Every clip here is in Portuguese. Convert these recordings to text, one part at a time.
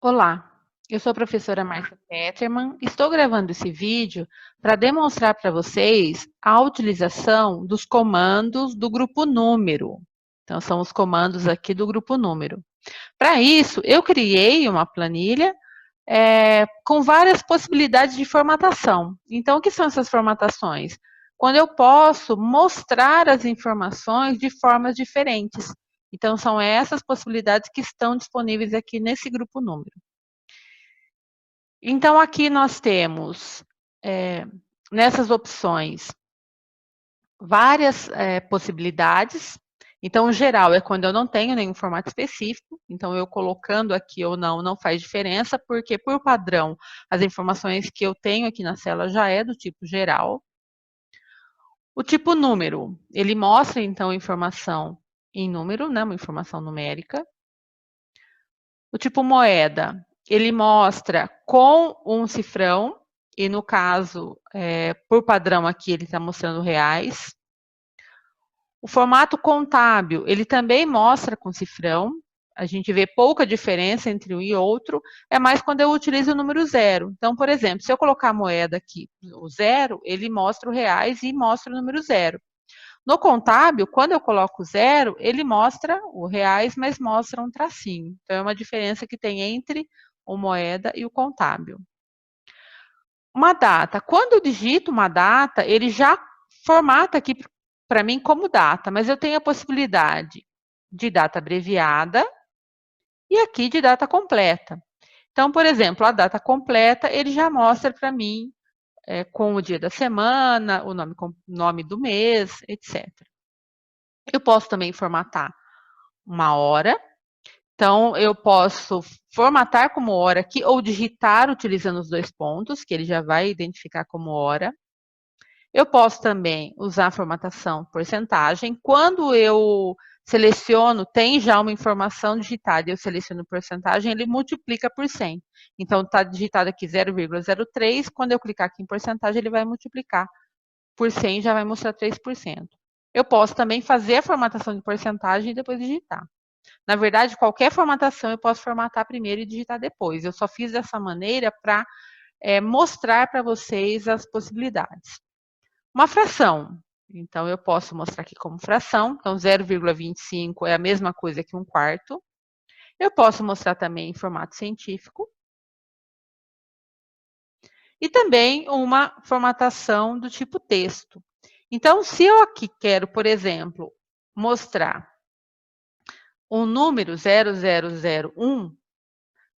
Olá, eu sou a professora Marcia Peterman. Estou gravando esse vídeo para demonstrar para vocês a utilização dos comandos do grupo número. Então, são os comandos aqui do grupo número. Para isso, eu criei uma planilha com várias possibilidades de formatação. Então, o que são essas formatações? Quando eu posso mostrar as informações de formas diferentes. Então, são essas possibilidades que estão disponíveis aqui nesse grupo número. Então, aqui nós temos, nessas opções, várias possibilidades. Então, o geral é quando eu não tenho nenhum formato específico. Então, eu colocando aqui ou não faz diferença, porque, por padrão, as informações que eu tenho aqui na célula já é do tipo geral. O tipo número, ele mostra, então, a informação em número, né, uma informação numérica. O tipo moeda, ele mostra com um cifrão, e no caso, por padrão aqui, ele está mostrando reais. O formato contábil, ele também mostra com cifrão. A gente vê pouca diferença entre um e outro, é mais quando eu utilizo o número zero. Então, por exemplo, se eu colocar a moeda aqui, o zero, ele mostra o reais e mostra o número zero. No contábil, quando eu coloco zero, ele mostra o reais, mas mostra um tracinho. Então, é uma diferença que tem entre o moeda e o contábil. Uma data. Quando eu digito uma data, ele já formata aqui para mim como data, mas eu tenho a possibilidade de data abreviada e aqui de data completa. Então, por exemplo, a data completa, ele já mostra para mim com o dia da semana, o nome do mês, etc. Eu posso também formatar uma hora. Então, eu posso formatar como hora aqui ou digitar utilizando os dois pontos, que ele já vai identificar como hora. Eu posso também usar a formatação porcentagem. Quando eu seleciono, tem já uma informação digitada e eu seleciono porcentagem, ele multiplica por 100. Então, está digitado aqui 0,03. Quando eu clicar aqui em porcentagem, ele vai multiplicar por 100 e já vai mostrar 3%. Eu posso também fazer a formatação de porcentagem e depois digitar. Na verdade, qualquer formatação eu posso formatar primeiro e digitar depois. Eu só fiz dessa maneira para mostrar para vocês as possibilidades. Uma fração. Então, eu posso mostrar aqui como fração. Então, 0,25 é a mesma coisa que um quarto. Eu posso mostrar também em formato científico. E também uma formatação do tipo texto. Então, se eu aqui quero, por exemplo, mostrar um número 0001,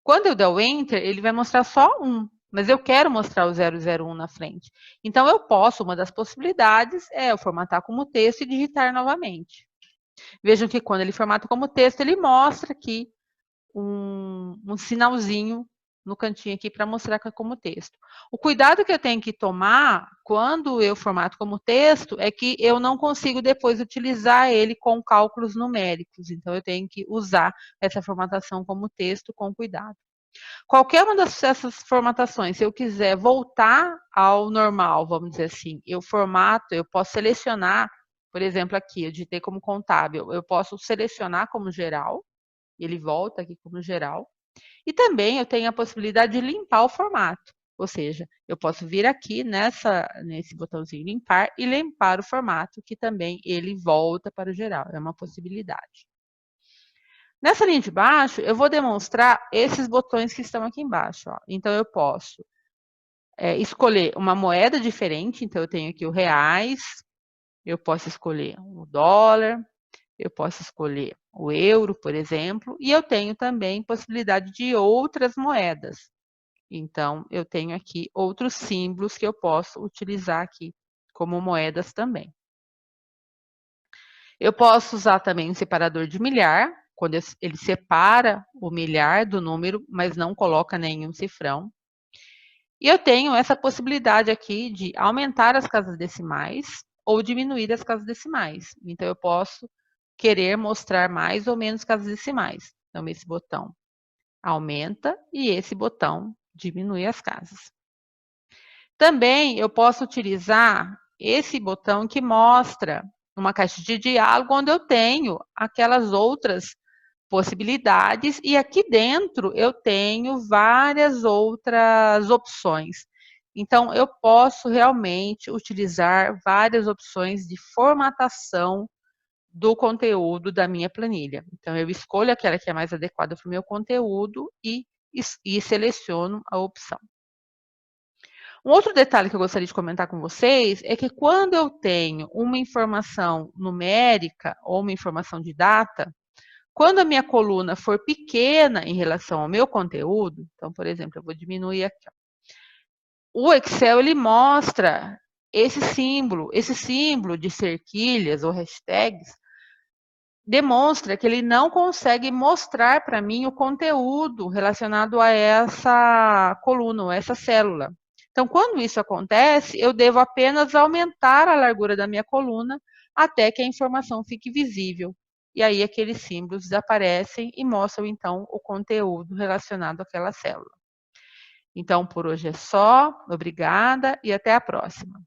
quando eu der o Enter, ele vai mostrar só 1. Mas eu quero mostrar o 001 na frente. Então, eu posso, uma das possibilidades é eu formatar como texto e digitar novamente. Vejam que quando ele formata como texto, ele mostra aqui um sinalzinho no cantinho aqui para mostrar que é como texto. O cuidado que eu tenho que tomar quando eu formato como texto é que eu não consigo depois utilizar ele com cálculos numéricos. Então, eu tenho que usar essa formatação como texto com cuidado. Qualquer uma dessas formatações, se eu quiser voltar ao normal, vamos dizer assim, eu posso selecionar, por exemplo, aqui, eu digitei como contábil, eu posso selecionar como geral, ele volta aqui como geral, e também eu tenho a possibilidade de limpar o formato, ou seja, eu posso vir aqui nesse botãozinho limpar e limpar o formato, que também ele volta para o geral, é uma possibilidade. Nessa linha de baixo, eu vou demonstrar esses botões que estão aqui embaixo. Ó. Então, eu posso escolher uma moeda diferente. Então, eu tenho aqui o reais, eu posso escolher o dólar, eu posso escolher o euro, por exemplo, e eu tenho também possibilidade de outras moedas. Então, eu tenho aqui outros símbolos que eu posso utilizar aqui como moedas também. Eu posso usar também um separador de milhar, quando ele separa o milhar do número, mas não coloca nenhum cifrão. E eu tenho essa possibilidade aqui de aumentar as casas decimais ou diminuir as casas decimais. Então, eu posso querer mostrar mais ou menos casas decimais. Então, esse botão aumenta e esse botão diminui as casas. Também eu posso utilizar esse botão que mostra uma caixa de diálogo onde eu tenho aquelas outras possibilidades, e aqui dentro eu tenho várias outras opções. Então, eu posso realmente utilizar várias opções de formatação do conteúdo da minha planilha. Então, eu escolho aquela que é mais adequada para o meu conteúdo e seleciono a opção. Um outro detalhe que eu gostaria de comentar com vocês é que quando eu tenho uma informação numérica ou uma informação de data, quando a minha coluna for pequena em relação ao meu conteúdo, então, por exemplo, eu vou diminuir aqui, ó. O Excel, ele mostra esse símbolo de cerquilhas ou hashtags, demonstra que ele não consegue mostrar para mim o conteúdo relacionado a essa coluna, ou essa célula. Então, quando isso acontece, eu devo apenas aumentar a largura da minha coluna até que a informação fique visível. E aí aqueles símbolos desaparecem e mostram, então, o conteúdo relacionado àquela célula. Então, por hoje é só. Obrigada e até a próxima.